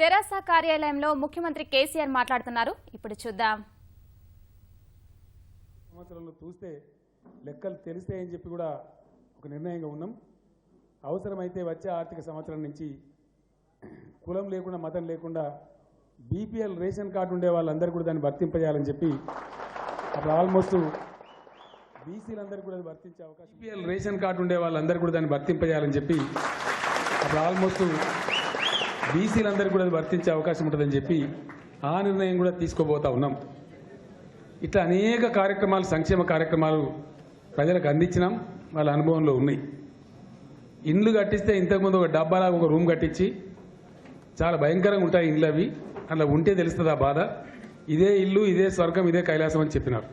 తెరాస కార్యాలయంలో ముఖ్యమంత్రి కేసీఆర్ మాట్లాడుతున్నారు. ఇప్పుడు చూద్దాం. సంవత్సరంలో చూస్తే లెక్కలు తెలిస్తే అని చెప్పి కూడా ఒక నిర్ణయంగా ఉన్నాం. అవసరమైతే వచ్చే ఆర్థిక సంవత్సరం నుంచి కులం లేకుండా మతం లేకుండా బీపీఎల్ రేషన్ కార్డు ఉండే వాళ్ళందరూ కూడా దాన్ని వర్తింపజేయాలని చెప్పి అప్పుడు ఆల్మోస్ట్ బీసీలందరూ కూడా వర్తించే అవకాశం బీపీఎల్ రేషన్ కార్డు ఉండే వాళ్ళందరూ కూడా దాన్ని వర్తింపజేయాలని చెప్పి అప్పుడు ఆల్మోస్ట్ బీసీలందరూ కూడా వర్తించే అవకాశం ఉంటుందని చెప్పి ఆ నిర్ణయం కూడా తీసుకోబోతా ఉన్నాం. ఇట్లా అనేక కార్యక్రమాలు, సంక్షేమ కార్యక్రమాలు ప్రజలకు అందించినాం. వాళ్ళ అనుభవంలో ఉన్నాయి. ఇండ్లు కట్టిస్తే ఇంతకుముందు ఒక డబ్బాలాగా ఒక రూమ్ కట్టించి చాలా భయంకరంగా ఉంటాయి ఇండ్లు. అవి అలా ఉంటే తెలుస్తుంది ఆ బాధ. ఇదే ఇల్లు, ఇదే స్వర్గం, ఇదే కైలాసం అని చెప్పినారు.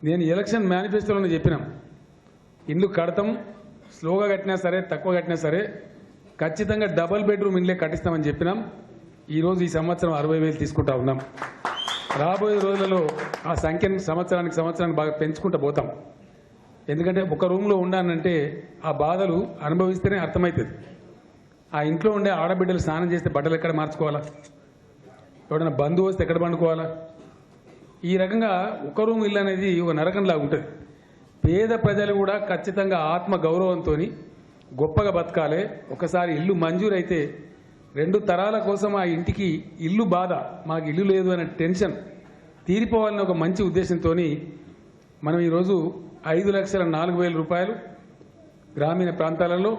నేను ఎలక్షన్ మేనిఫెస్టోలోనే చెప్పినాం, ఇండ్లు కడతాం, స్లోగా కట్టినా సరే తక్కువ కట్టినా సరే ఖచ్చితంగా డబుల్ బెడ్రూమ్ ఇండ్లే కట్టిస్తామని చెప్పినాం. ఈరోజు ఈ సంవత్సరం 60,000 తీసుకుంటా ఉన్నాం. రాబోయే రోజులలో ఆ సంఖ్యను సంవత్సరానికి బాగా పెంచుకుంటూ పోతాం. ఎందుకంటే ఒక రూమ్లో ఉండానంటే ఆ బాధలు అనుభవిస్తేనే అర్థమవుతుంది. ఆ ఇంట్లో ఉండే ఆడబిడ్డలు స్నానం చేస్తే బట్టలు ఎక్కడ మార్చుకోవాలా, ఎవడైనా బంధువు వస్తే ఎక్కడ పండుకోవాలా, ఈ రకంగా ఒక రూమ్ ఇల్లు అనేది ఒక నరకంలాగా ఉంటుంది. పేద ప్రజలు కూడా ఖచ్చితంగా ఆత్మ గౌరవంతో గొప్పగా బతకాలి. ఒకసారి ఇల్లు మంజూరైతే 2 తరాల కోసం ఆ ఇంటికి ఇల్లు బాధ, మాకు ఇల్లు లేదు అనే టెన్షన్ తీరిపోవాలని ఒక మంచి ఉద్దేశంతో మనం ఈరోజు 5,04,000 రూపాయలు గ్రామీణ ప్రాంతాలలో,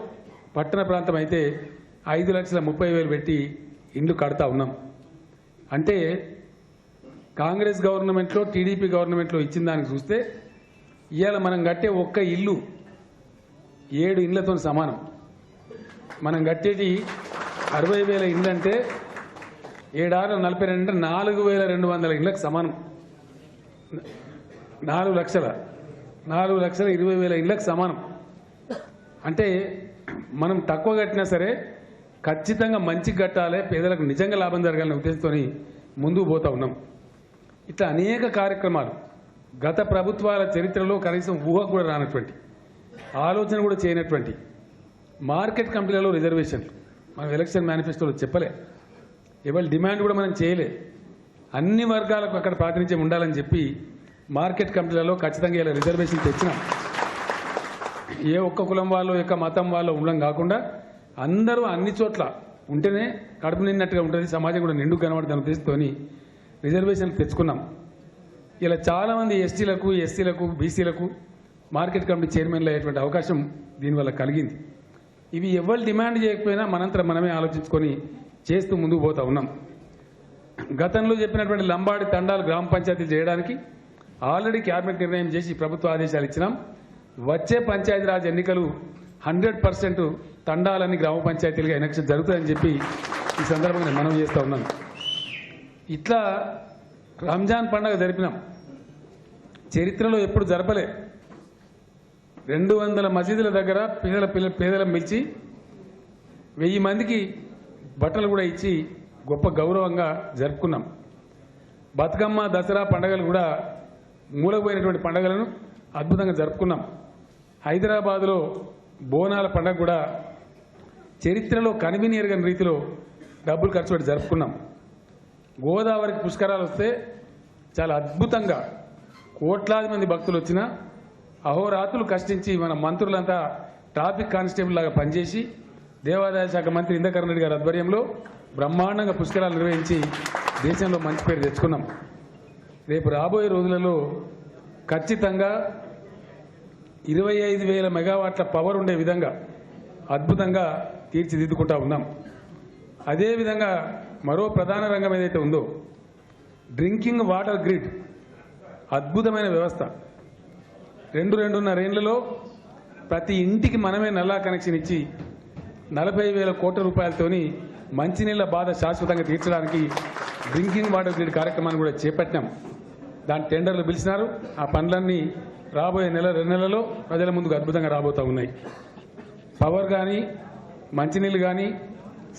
పట్టణ ప్రాంతం అయితే 5,30,000 పెట్టి ఇండ్లు కడతా ఉన్నాం. అంటే కాంగ్రెస్ గవర్నమెంట్లో, టీడీపీ గవర్నమెంట్లో ఇచ్చిన దానికి చూస్తే ఇవాళ మనం కట్టే ఒక్క ఇల్లు 7 ఇండ్లతో సమానం. మనం కట్టేటి 60,000 ఇండ్లు అంటే 7,642 అంటే 4,200 ఇండ్లకు సమానం. 4,20,000 ఇండ్లకు సమానం. అంటే మనం తక్కువ కట్టినా సరే ఖచ్చితంగా మంచి కట్టాలి, పేదలకు నిజంగా లాభం జరగాలనే ఉద్దేశంతో ముందుకు పోతా ఉన్నాం. ఇట్లా అనేక కార్యక్రమాలు గత ప్రభుత్వాల చరిత్రలో కనీసం ఊహకు కూడా రానటువంటి, ఆలోచన కూడా చేయనటువంటి మార్కెట్ కమిటీలలో రిజర్వేషన్లు మనం ఎలక్షన్ మేనిఫెస్టోలో చెప్పలే. ఎవరి డిమాండ్ కూడా మనం చేయలే. అన్ని వర్గాలకు అక్కడ ప్రాతినిధ్యం ఉండాలని చెప్పి మార్కెట్ కమిటీలలో ఖచ్చితంగా ఇలా రిజర్వేషన్ తెచ్చినాం. ఏ ఒక్క కులం వాళ్ళు, యొక్క మతం వాళ్ళు ఉండడం కాకుండా అందరూ అన్ని చోట్ల ఉంటేనే కడుపు నిన్నట్టుగా ఉంటుంది, సమాజం కూడా నిండు కనబడుతున్న ఉద్దేశంతో రిజర్వేషన్లు తెచ్చుకున్నాం. ఇలా చాలామంది ఎస్టీలకు, ఎస్సీలకు, బీసీలకు మార్కెట్ కమిటీ చైర్మన్లు అయ్యేటువంటి అవకాశం దీనివల్ల కలిగింది. ఇవి ఎవరు డిమాండ్ చేయకపోయినా మనంతరం మనమే ఆలోచించుకొని చేస్తూ ముందుకు పోతా ఉన్నాం. గతంలో చెప్పినటువంటి లంబాడి తండాలు గ్రామ పంచాయతీలు చేయడానికి ఆల్రెడీ క్యాబినెట్ నిర్ణయం చేసి ప్రభుత్వ ఆదేశాలు ఇచ్చినాం. వచ్చే పంచాయతీరాజ్ ఎన్నికలు 100% తండాలన్నీ గ్రామ పంచాయతీలుగా ఎలక్షన్ జరుగుతాయని చెప్పి ఈ సందర్భంగా మనం చేస్తూ ఉన్నాం. ఇట్లా రంజాన్ పండుగ జరిపినాం. చరిత్రలో ఎప్పుడు జరపలే. 200 మసీదుల దగ్గర పేదలను పిలిచి 1000 మందికి బట్టలు కూడా ఇచ్చి గొప్ప గౌరవంగా జరుపుకున్నాం. బతుకమ్మ, దసరా పండుగలు కూడా మూలపోయినటువంటి పండుగలను అద్భుతంగా జరుపుకున్నాం. హైదరాబాదులో బోనాల పండుగ కూడా చరిత్రలో కనివినీయరగని రీతిలో డబ్బులు ఖర్చు పెట్టి జరుపుకున్నాం. గోదావరికి పుష్కరాలు వస్తే చాలా అద్భుతంగా కోట్లాది మంది భక్తులు వచ్చినా అహోరాత్రులు కష్టించి మన మంత్రులంతా ట్రాఫిక్ కానిస్టేబుల్ లాగా పనిచేసి దేవాదాయ శాఖ మంత్రి ఇంద్రకరణ్ రెడ్డి గారి ఆధ్వర్యంలో బ్రహ్మాండంగా పుష్కరాలు నిర్వహించి దేశంలో మంచి పేరు తెచ్చుకున్నాం. రేపు రాబోయే రోజులలో ఖచ్చితంగా 25,000 మెగావాట్ల పవర్ ఉండే విధంగా అద్భుతంగా తీర్చిదిద్దుకుంటా ఉన్నాం. అదేవిధంగా మరో ప్రధాన రంగం ఏదైతే ఉందో డ్రింకింగ్ వాటర్ గ్రిడ్, అద్భుతమైన వ్యవస్థ. 2-2.5 ఏళ్లలో ప్రతి ఇంటికి మనమే నల్లా కనెక్షన్ ఇచ్చి 40,000 కోట్ల రూపాయలతోని మంచినీళ్ల బాధ శాశ్వతంగా తీర్చడానికి డ్రింకింగ్ వాటర్ గ్రిడ్ కార్యక్రమాన్ని కూడా చేపట్టినాం. దాని టెండర్లు పిలిచినారు. ఆ పనులన్నీ రాబోయే 1-2 నెలల్లో ప్రజల ముందుకు అద్భుతంగా రాబోతూ ఉన్నాయి. పవర్ కానీ, మంచినీళ్ళు కానీ,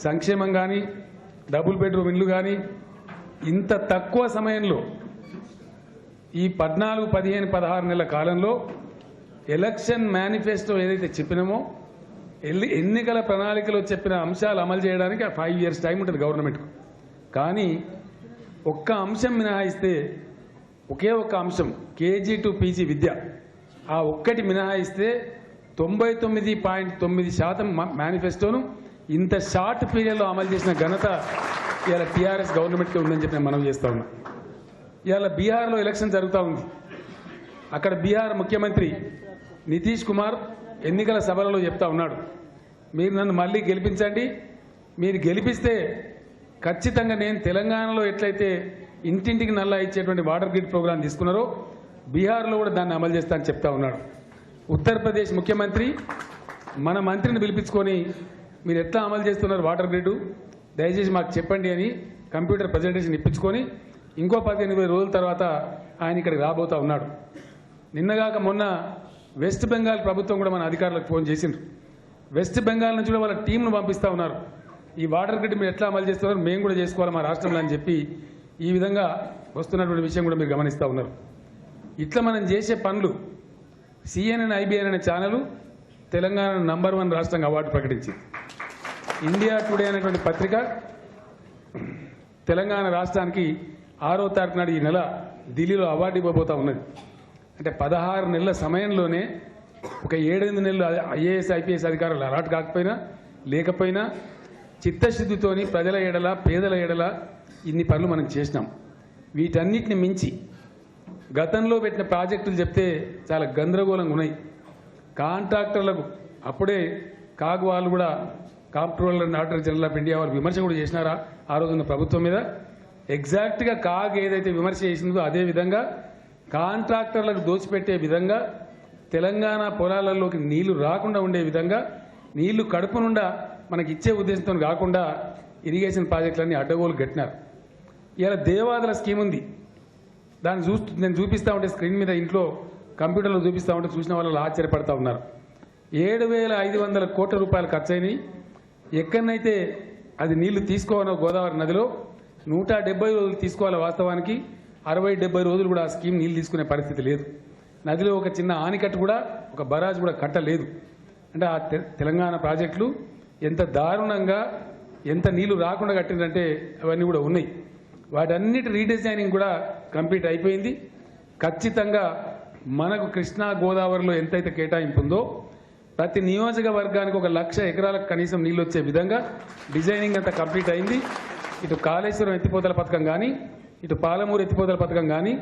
సంక్షేమం కానీ, డబుల్ బెడ్రూమ్ ఇల్లు కానీ ఇంత తక్కువ సమయంలో ఈ 14, 15, 16 నెలల కాలంలో ఎలక్షన్ మేనిఫెస్టో ఏదైతే చెప్పినామో ఎన్నికల ప్రణాళికలో చెప్పిన అంశాలు అమలు చేయడానికి 5 years టైం ఉంటుంది గవర్నమెంట్కు. కానీ ఒక్క అంశం మినహాయిస్తే, ఒకే ఒక్క అంశం కేజీ టు పీజీ విద్య, ఆ ఒక్కటి మినహాయిస్తే 99.9% మేనిఫెస్టోను ఇంత షార్ట్ పీరియడ్లో అమలు చేసిన ఘనత ఇవాళ టీఆర్ఎస్ గవర్నమెంట్కి ఉందని చెప్పి నేను మనవి చేస్తా ఉన్నా. ఇవాళ బీహార్లో ఎలక్షన్ జరుగుతూ ఉంది. అక్కడ బీహార్ ముఖ్యమంత్రి నితీష్ కుమార్ ఎన్నికల సభలలో చెప్తా ఉన్నాడు, మీరు నన్ను మళ్ళీ గెలిపించండి, మీరు గెలిపిస్తే ఖచ్చితంగా నేను తెలంగాణలో ఎట్లయితే ఇంటింటికి నల్లా ఇచ్చేటువంటి వాటర్ గ్రిడ్ ప్రోగ్రాం తీసుకున్నారో బీహార్లో కూడా దాన్ని అమలు చేస్తా అని చెప్తా ఉన్నాడు. ఉత్తరప్రదేశ్ ముఖ్యమంత్రి మన మంత్రిని పిలిపించుకొని మీరు ఎట్లా అమలు చేస్తున్నారు వాటర్ గ్రిడ్, దయచేసి మాకు చెప్పండి అని కంప్యూటర్ ప్రజెంటేషన్ ఇప్పించుకొని ఇంకో 15-20 రోజుల తర్వాత ఆయన ఇక్కడికి రాబోతా ఉన్నాడు. నిన్నగాక మొన్న వెస్ట్ బెంగాల్ ప్రభుత్వం కూడా మన అధికారులకు ఫోన్ చేసిండ్రు. వెస్ట్ బెంగాల్ నుంచి కూడా వాళ్ళ టీంను పంపిస్తూ ఉన్నారు. ఈ వాటర్ గ్రిడ్ మీరు ఎట్లా అమలు చేస్తున్నారు, మేము కూడా చేసుకోవాలి మా రాష్ట్రంలో అని చెప్పి ఈ విధంగా వస్తున్నటువంటి విషయం కూడా మీరు గమనిస్తూ ఉన్నారు. ఇట్లా మనం చేసే పనులు CNN IBN అనే ఛానల్ తెలంగాణ నంబర్ 1 రాష్ట్రంగా అవార్డు ప్రకటించింది. ఇండియా టుడే అనేటువంటి పత్రిక తెలంగాణ రాష్ట్రానికి 6వ తారీఖు నాడు ఈ నెల ఢిల్లీలో అవార్డు ఇవ్వబోతా ఉన్నది. అంటే 16 నెలల సమయంలోనే ఒక 7-8 నెలలు IAS IPS అధికారులు అలాట్ కాకపోయినా లేకపోయినా చిత్తశుద్ధితోని ప్రజల ఎడల పేదల ఎడల ఇన్ని పనులు మనం చేసినాం. వీటన్నిటిని మించి గతంలో పెట్టిన ప్రాజెక్టులు చెప్తే చాలా గందరగోళంగా ఉన్నాయి. కాంట్రాక్టర్లకు అప్పుడే కాగ్ వాళ్ళు కూడా comptroller and auditor general of India వాళ్ళు విమర్శ కూడా చేసినారా ఆ రోజున్న ప్రభుత్వం మీద. ఎగ్జాక్ట్గా కాగ్ ఏదైతే విమర్శ చేసిందో అదే విధంగా కాంట్రాక్టర్లకు దోచిపెట్టే విధంగా తెలంగాణ పొలాలలోకి నీళ్లు రాకుండా ఉండే విధంగా నీళ్లు కడుపు నుండా మనకి ఇచ్చే ఉద్దేశంతో కాకుండా ఇరిగేషన్ ప్రాజెక్టులన్నీ అడ్డగోలు కట్టినారు. ఇలా దేవాదుల స్కీమ్ ఉంది, దాన్ని నేను చూపిస్తూ ఉంటే స్క్రీన్ మీద ఇంట్లో కంప్యూటర్లో చూపిస్తూ ఉంటే చూసిన వాళ్ళు ఆశ్చర్యపడతా ఉన్నారు. 7,500 కోట్ల రూపాయలు ఖర్చు అయినాయి. ఎక్కడనైతే అది నీళ్లు తీసుకోవాలో గోదావరి నదిలో 170 రోజులు తీసుకోవాలి. వాస్తవానికి 60-70 రోజులు కూడా ఆ స్కీమ్ నీళ్ళు తీసుకునే పరిస్థితి లేదు. నదిలో ఒక చిన్న ఆనికట్టు కూడా, ఒక బరాజ్ కూడా కట్టలేదు. అంటే ఆ తెలంగాణ ప్రాజెక్టులు ఎంత దారుణంగా ఎంత నీళ్లు రాకుండా కట్టిందంటే అవన్నీ కూడా ఉన్నాయి. వాటన్నిటి రీడిజైనింగ్ కూడా కంప్లీట్ అయిపోయింది. ఖచ్చితంగా మనకు కృష్ణా గోదావరిలో ఎంతైతే కేటాయింపు ఉందో ప్రతి నియోజకవర్గానికి 1,00,000 ఎకరాలకు కనీసం నీళ్ళు వచ్చే విధంగా డిజైనింగ్ అంతా కంప్లీట్ అయింది. ఇటు కాళేశ్వరం ఎత్తిపోతల పథకం కానీ, ఇటు పాలమూరు ఎత్తిపోతల పథకం కానీ,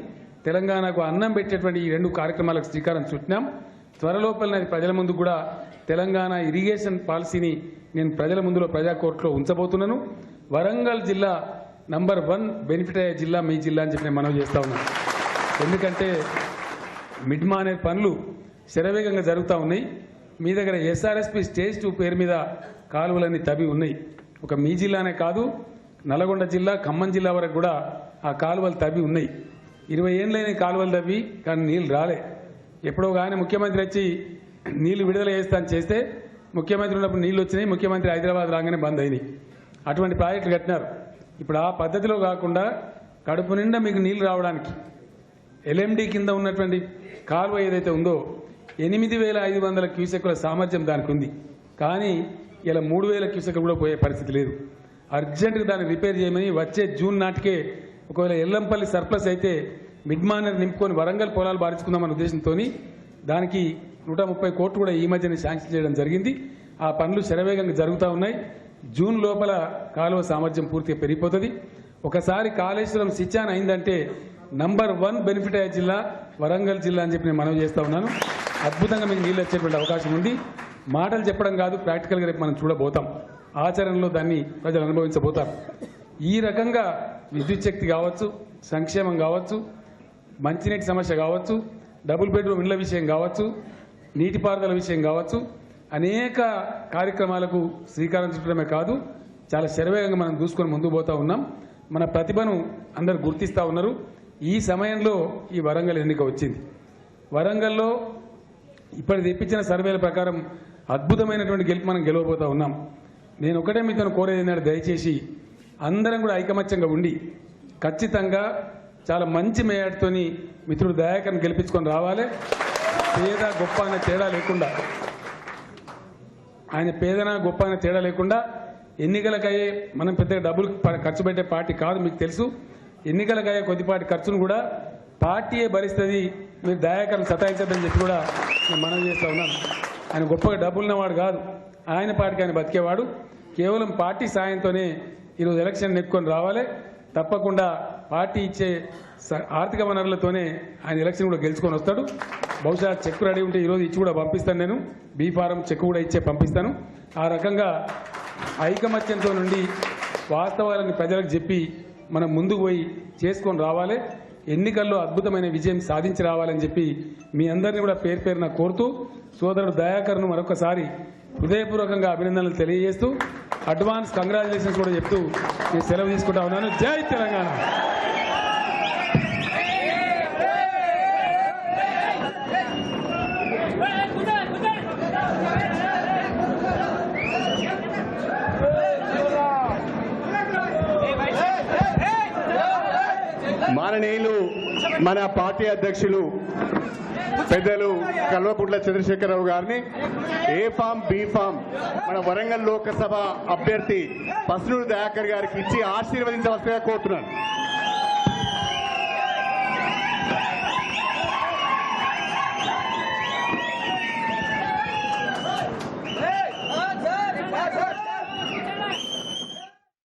తెలంగాణకు అన్నం పెట్టేటువంటి ఈ 2 కార్యక్రమాలకు శ్రీకారం చుట్టినాం. త్వరలోపలనే ప్రజల ముందు కూడా తెలంగాణ ఇరిగేషన్ పాలసీని నేను ప్రజల ముందులో ప్రజాకోర్టులో ఉంచబోతున్నాను. వరంగల్ జిల్లా నంబర్ 1 బెనిఫిట్ అయ్యే జిల్లా మీ జిల్లా అని చెప్పి నేను మనవి చేస్తా ఉన్నాను. ఎందుకంటే మిడ్ మానేర్ పనులు శరవేగంగా జరుగుతూ ఉన్నాయి. మీ దగ్గర SRSP స్టేజ్ 2 పేరు మీద కాలువలన్నీ తవ్వి ఉన్నాయి. ఒక మీ జిల్లానే కాదు, నల్గొండ జిల్లా, ఖమ్మం జిల్లా వరకు కూడా ఆ కాలువలు తవ్వి ఉన్నాయి. 20 ఏళ్ళైన కాలువలు తవ్వి కానీ నీళ్ళు రాలే. ఎప్పుడో కానీ ముఖ్యమంత్రి వచ్చి నీళ్లు విడుదల చేస్తాను చేస్తే ముఖ్యమంత్రి ఉన్నప్పుడు నీళ్ళు వచ్చినాయి, ముఖ్యమంత్రి హైదరాబాద్ రాగానే బంద్ అయినాయి. అటువంటి ప్రాజెక్టులు కట్టినారు. ఇప్పుడు ఆ పద్ధతిలో కాకుండా కడుపు నిండా మీకు నీళ్లు రావడానికి LMD కింద ఉన్నటువంటి కాలువ ఏదైతే ఉందో 8,500 క్యూసెక్కుల సామర్థ్యం దానికి ఉంది. కానీ ఇలా 3,000 క్యూసెక్కులు కూడా పోయే పరిస్థితి లేదు. అర్జెంటుగా దాన్ని రిపేర్ చేయమని వచ్చే జూన్ నాటికే ఒకవేళ ఎల్లంపల్లి సర్ప్లస్ అయితే మిడ్ మానర్ నింపుకొని వరంగల్ పొలాలు బారించుకుందామన్న ఉద్దేశంతో దానికి 130 కోట్లు కూడా ఈ మధ్యన శాంక్షన్ చేయడం జరిగింది. ఆ పనులు శరవేగంగా జరుగుతూ ఉన్నాయి. జూన్ లోపల కాలువ సామర్థ్యం పూర్తిగా పెరిగిపోతుంది. ఒకసారి కాళేశ్వరం సిచ్చాన్ అయిందంటే నంబర్ 1 బెనిఫిట్ అయ్యే జిల్లా వరంగల్ జిల్లా అని చెప్పి నేను మనవి చేస్తా ఉన్నాను. అద్భుతంగా మీకు నీళ్ళు వచ్చేటువంటి అవకాశం ఉంది. మాటలు చెప్పడం కాదు, ప్రాక్టికల్గా రేపు మనం చూడబోతాం. ఆచరణలో దాన్ని ప్రజలు అనుభవించబోతారు. ఈ రకంగా విద్యుత్ శక్తి కావచ్చు, సంక్షేమం కావచ్చు, మంచినీటి సమస్య కావచ్చు, డబుల్ బెడ్రూమ్ ఇళ్ల విషయం కావచ్చు, నీటిపారుదల విషయం కావచ్చు, అనేక కార్యక్రమాలకు శ్రీకారం చుట్టడమే కాదు చాలా శరవేగంగా మనం దూసుకొని ముందుకు పోతా ఉన్నాం. మన ప్రతిభను అందరూ గుర్తిస్తూ ఉన్నారు. ఈ సమయంలో ఈ వరంగల్ ఎన్నిక వచ్చింది. వరంగల్లో ఇప్పటి తెప్పించిన సర్వేల ప్రకారం అద్భుతమైనటువంటి గెలుపు మనం గెలవబోతా ఉన్నాం. నేను ఒకటే మీతో కోరేది ఏంటంటే దయచేసి అందరం కూడా ఐకమత్యంగా ఉండి ఖచ్చితంగా చాలా మంచి మేయర్తోని మిత్రుడు దయాకర్ని గెలిపించుకొని రావాలి. పేద గొప్ప అనే తేడా లేకుండా ఆయన పేదన గొప్ప అనే తేడా లేకుండా ఎన్నికలకయ్యే మనం పెద్దగా డబ్బులు ఖర్చు పెట్టే పార్టీ కాదు, మీకు తెలుసు. ఎన్నికలకయ్యే కొద్దిపాటి ఖర్చును కూడా పార్టీయే భరిస్తుంది, మీరు దయాకరణ సతాయించద్దని చెప్పి కూడా నేను మనవి చేస్తూ ఉన్నాను. ఆయన గొప్పగా డబ్బులున్నవాడు కాదు, ఆయన పార్టీకి ఆయన బతికేవాడు. కేవలం పార్టీ సాయంతోనే ఈరోజు ఎలక్షన్ నెట్టుకొని రావాలి. తప్పకుండా పార్టీ ఇచ్చే ఆర్థిక వనరులతోనే ఆయన ఎలక్షన్ కూడా గెలుచుకొని వస్తాడు. బహుశా చెక్ రెడీ ఉంటే ఈరోజు ఇచ్చి కూడా పంపిస్తాను, నేను బీ ఫారం చెక్ కూడా ఇచ్చే పంపిస్తాను. ఆ రకంగా ఐకమత్యంతో నుండి వాస్తవాలను ప్రజలకు చెప్పి మనం ముందుకు పోయి చేసుకొని రావాలి. ఎన్నికల్లో అద్భుతమైన విజయం సాధించి రావాలని చెప్పి మీ అందరినీ కూడా పేరు పేరున కోరుతూ సోదరుడు దయాకర్ను మరొకసారి హృదయపూర్వకంగా అభినందనలు తెలియజేస్తూ అడ్వాన్స్ కంగ్రాచులేషన్స్ కూడా చెప్తూ నేను సెలవు తీసుకుంటా ఉన్నాను. జై తెలంగాణ. మాననీయులు మన పార్టీ అధ్యక్షులు పెద్దలు కల్వకుంట్ల చంద్రశేఖరరావు గారిని ఏ ఫామ్ బి ఫామ్ మన వరంగల్ లోకసభ అభ్యర్థి పసునూరు దయాకర్ గారికి ఇచ్చి ఆశీర్వదించవలసిగా కోరుతున్నాను.